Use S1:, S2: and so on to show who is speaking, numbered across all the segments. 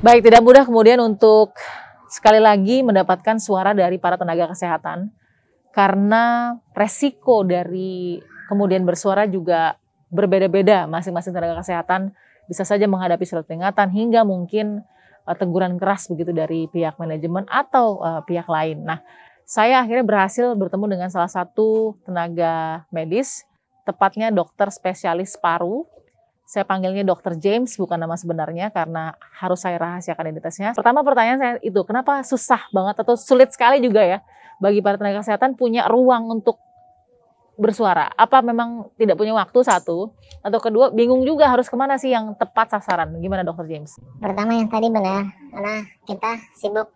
S1: Baik, tidak mudah kemudian untuk sekali lagi mendapatkan suara dari para tenaga kesehatan karena resiko dari kemudian bersuara juga berbeda-beda. Masing-masing tenaga kesehatan bisa saja menghadapi surat peringatan hingga mungkin teguran keras begitu dari pihak manajemen atau pihak lain. Nah, saya akhirnya berhasil bertemu dengan salah satu tenaga medis, tepatnya dokter spesialis paru. Saya panggilnya Dr. James, bukan nama sebenarnya karena harus saya rahasiakan identitasnya. Pertama pertanyaan saya itu, kenapa susah banget atau sulit sekali juga ya bagi para tenaga kesehatan punya ruang untuk bersuara? Apa memang tidak punya waktu satu? Atau kedua, bingung juga harus kemana sih yang tepat sasaran? Gimana Dr. James?
S2: Pertama yang tadi benar, karena kita sibuk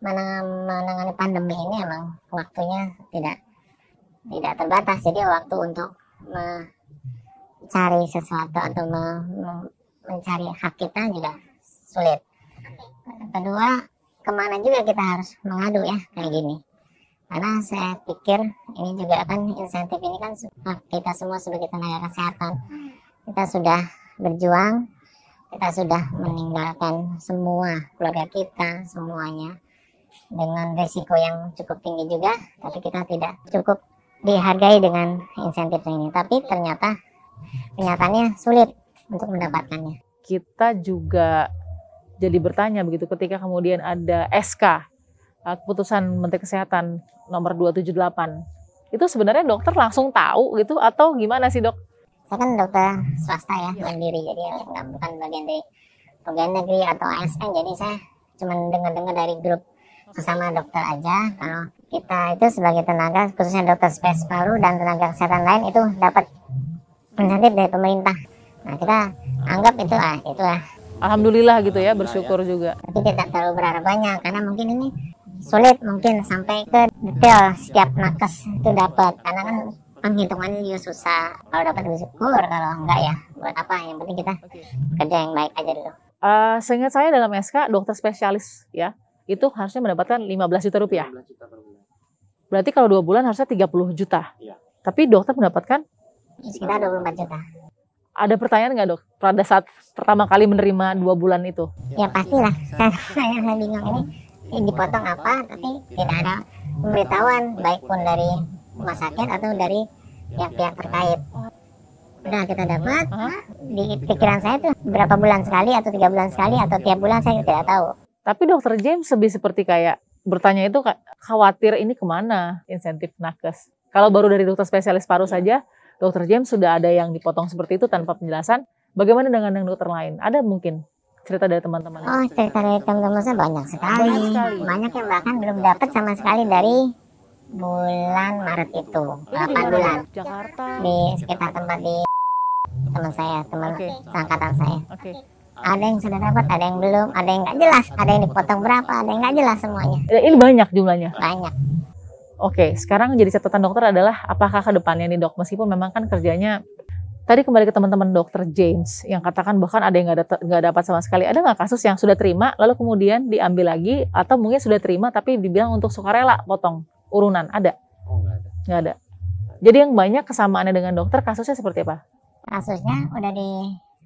S2: menangani pandemi ini emang waktunya tidak terbatas. Jadi waktu untuk mencari sesuatu atau mencari hak kita juga sulit. Kedua, kemana juga kita harus mengadu ya kayak gini. Karena saya pikir ini juga kan insentif ini kan kita semua sebagai tenaga kesehatan. Kita sudah berjuang, kita sudah meninggalkan semua keluarga kita, semuanya. Dengan risiko yang cukup tinggi juga, tapi kita tidak cukup dihargai dengan insentif ini. Tapi ternyata kenyataannya sulit untuk mendapatkannya.
S1: Kita juga jadi bertanya begitu ketika kemudian ada SK, keputusan Menteri Kesehatan nomor 278. Itu sebenarnya dokter langsung tahu gitu atau gimana sih dok?
S2: Saya kan dokter swasta ya, mandiri, jadi bukan bagian dari pegawai negeri atau ASN. Jadi saya cuma dengar-dengar dari grup sesama dokter aja. Kalau kita itu sebagai tenaga, khususnya dokter spesialis paru dan tenaga kesehatan lain itu dapat insentif dari pemerintah. Nah kita anggap itulah.
S1: Alhamdulillah gitu ya, bersyukur juga.
S2: Tapi tidak terlalu berharap banyak karena mungkin ini sulit mungkin sampai ke detail setiap nakes itu dapat, karena kan penghitungannya juga susah. Kalau dapat bersyukur, kalau enggak ya buat apa, yang penting kita kerja yang baik aja dulu.
S1: Seingat saya dalam SK dokter spesialis ya itu harusnya mendapatkan 15 juta rupiah.
S3: 15 juta per bulan.
S1: Berarti kalau 2 bulan harusnya 30 juta.
S3: Iya.
S1: Tapi dokter mendapatkan
S2: Sekitar 24 juta.
S1: ada pertanyaan nggak dok pada saat pertama kali menerima 2 bulan itu?
S2: Ya pastilah, saya bingung ini dipotong apa, tapi tidak ada pemberitahuan baik pun dari rumah sakit atau dari pihak-pihak terkait. Udah kita dapat, di pikiran saya tuh berapa bulan sekali atau 3 bulan sekali atau tiap bulan saya tidak tahu.
S1: Tapi dokter James lebih seperti kayak bertanya itu khawatir ini kemana insentif nakes. Kalau baru dari dokter spesialis paru saja, dokter James sudah ada yang dipotong seperti itu tanpa penjelasan. Bagaimana dengan yang dokter lain? Ada mungkin cerita dari teman-teman?
S2: Oh, cerita dari teman-teman saya banyak sekali. Banyak yang bahkan belum dapat sama sekali dari bulan Maret itu. 8 bulan.
S1: Jakarta.
S2: Di sekitar tempat di teman saya, teman seangkatan saya.
S1: Oke.
S2: Ada yang sudah dapat, ada yang belum, ada yang nggak jelas, ada yang dipotong berapa, ada yang nggak jelas semuanya.
S1: Ini banyak jumlahnya.
S2: Banyak.
S1: Oke, sekarang jadi catatan dokter adalah apakah ke depannya nih dok, meskipun memang kan kerjanya tadi kembali ke teman-teman dokter James yang katakan bahkan ada yang nggak dapat sama sekali. Ada nggak kasus yang sudah terima lalu kemudian diambil lagi atau mungkin sudah terima tapi dibilang untuk sukarela potong urunan? Ada?
S3: Oh, nggak ada.
S1: Nggak ada. Jadi yang banyak kesamaannya dengan dokter kasusnya seperti apa?
S2: Kasusnya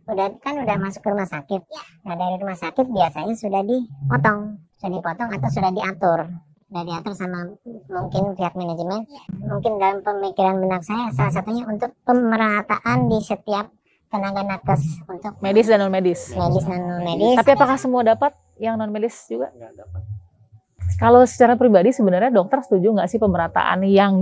S2: udah masuk ke rumah sakit. Nah dari rumah sakit biasanya sudah dipotong atau sudah diatur sama mungkin pihak manajemen. Mungkin dalam pemikiran benak saya salah satunya untuk pemerataan di setiap tenaga nakes untuk
S1: Medis dan non medis.
S2: medis dan non medis.
S1: Tapi apakah semua dapat yang non medis juga?
S3: Nggak dapat.
S1: Kalau secara pribadi sebenarnya dokter setuju nggak sih pemerataan yang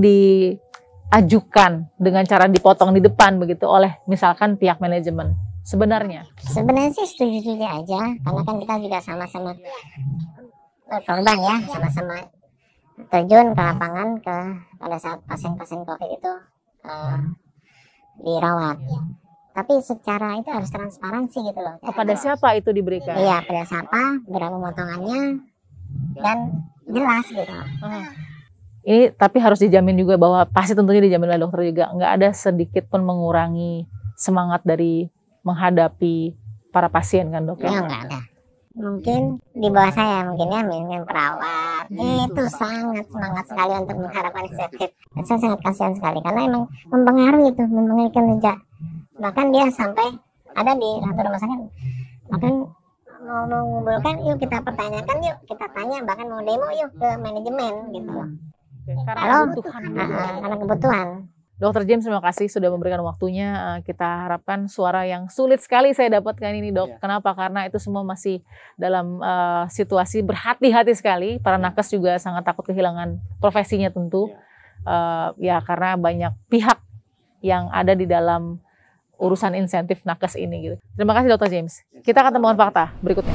S1: diajukan dengan cara dipotong di depan begitu oleh misalkan pihak manajemen? Sebenarnya
S2: Sebenarnya sih setuju aja, karena kan kita juga sama-sama korban ya, sama-sama terjun ke lapangan pada saat pasien-pasien COVID itu dirawat. Tapi secara itu harus transparansi gitu loh.
S1: kepada siapa itu diberikan?
S2: Iya, pada siapa, berapa potongannya, dan jelas gitu.
S1: Ini tapi harus dijamin juga bahwa pasti tentunya dijamin oleh dokter juga nggak ada sedikit pun mengurangi semangat dari menghadapi para pasien kan dok?
S2: Ya nggak ada. Mungkin di bawah saya mungkin ya, mungkin perawat itu sangat semangat sekali untuk mengharapkan insentif. Saya sangat kasihan sekali karena emang mempengaruhi kinerja. Bahkan dia sampai ada di satu rumah sakit bahkan mau mengumpulkan, yuk kita pertanyakan, yuk kita tanya, bahkan mau demo yuk ke manajemen gitu loh.
S1: Karena kebutuhan.
S2: Karena kebutuhan.
S1: Dokter James, terima kasih sudah memberikan waktunya. Kita harapkan suara yang sulit sekali saya dapatkan ini, Dok. Kenapa? Karena itu semua masih dalam situasi berhati-hati sekali. Para nakes juga sangat takut kehilangan profesinya tentu. Ya karena banyak pihak yang ada di dalam urusan insentif nakes ini gitu. Terima kasih Dokter James. Kita akan temukan fakta berikutnya.